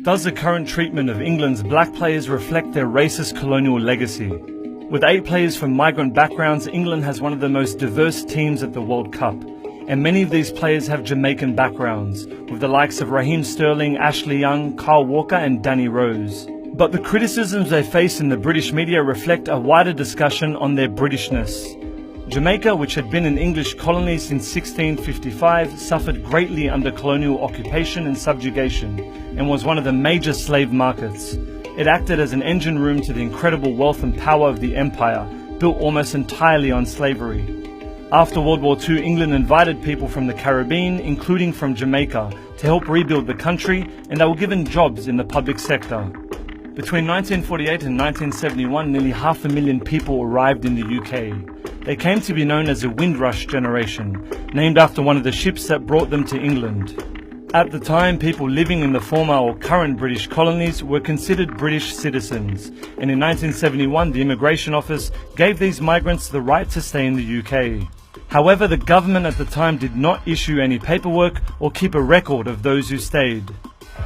Does the current treatment of England's black players reflect their racist colonial legacy? With 8 players from migrant backgrounds, England has one of the most diverse teams at the World Cup. And many of these players have Jamaican backgrounds, with the likes of Raheem Sterling, Ashley Young, Kyle Walker and Danny Rose. But the criticisms they face in the British media reflect a wider discussion on their Britishness. Jamaica, which had been an English colony since 1655, suffered greatly under colonial occupation and subjugation, and was one of the major slave markets. It acted as an engine room to the incredible wealth and power of the empire, built almost entirely on slavery. After World War II, England invited people from the Caribbean, including from Jamaica, to help rebuild the country, and they were given jobs in the public sector. Between 1948 and 1971, nearly 500,000 people arrived in the UK. They came to be known as the Windrush generation, named after one of the ships that brought them to England. At the time, people living in the former or current British colonies were considered British citizens, and in 1971 the Immigration Office gave these migrants the right to stay in the UK. However, the government at the time did not issue any paperwork or keep a record of those who stayed.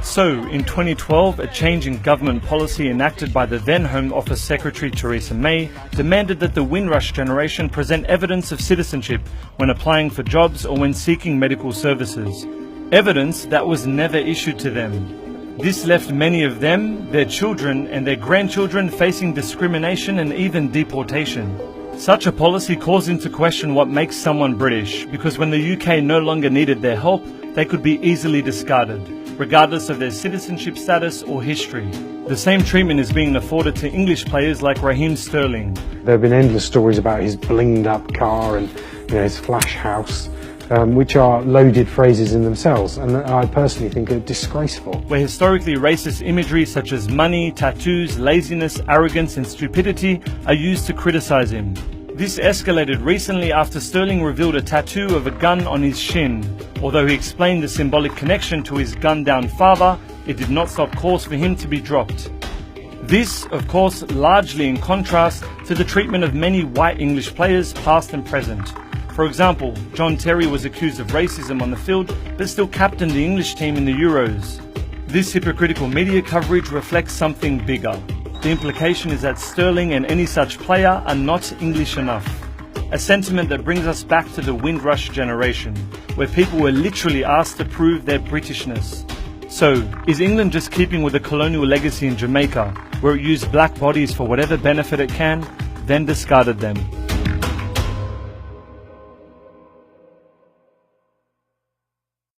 So, in 2012, a change in government policy enacted by the then Home Office Secretary Theresa May demanded that the Windrush generation present evidence of citizenship when applying for jobs or when seeking medical services. Evidence that was never issued to them. This left many of them, their children and their grandchildren facing discrimination and even deportation. Such a policy calls into question what makes someone British, because when the UK no longer needed their help, they could be easily discarded, regardless of their citizenship status or history. The same treatment is being afforded to English players like Raheem Sterling. There have been endless stories about his blinged up car and his flash house, which are loaded phrases in themselves, and I personally think are disgraceful. Where historically racist imagery such as money, tattoos, laziness, arrogance and stupidity are used to criticize him. This escalated recently after Sterling revealed a tattoo of a gun on his shin. Although he explained the symbolic connection to his gunned-down father, it did not stop calls for him to be dropped. This, of course, largely in contrast to the treatment of many white English players past and present. For example, John Terry was accused of racism on the field, but still captained the English team in the Euros. This hypocritical media coverage reflects something bigger. The implication is that Sterling and any such player are not English enough. A sentiment that brings us back to the Windrush generation, where people were literally asked to prove their Britishness. So, is England just keeping with the colonial legacy in Jamaica, where it used black bodies for whatever benefit it can, then discarded them?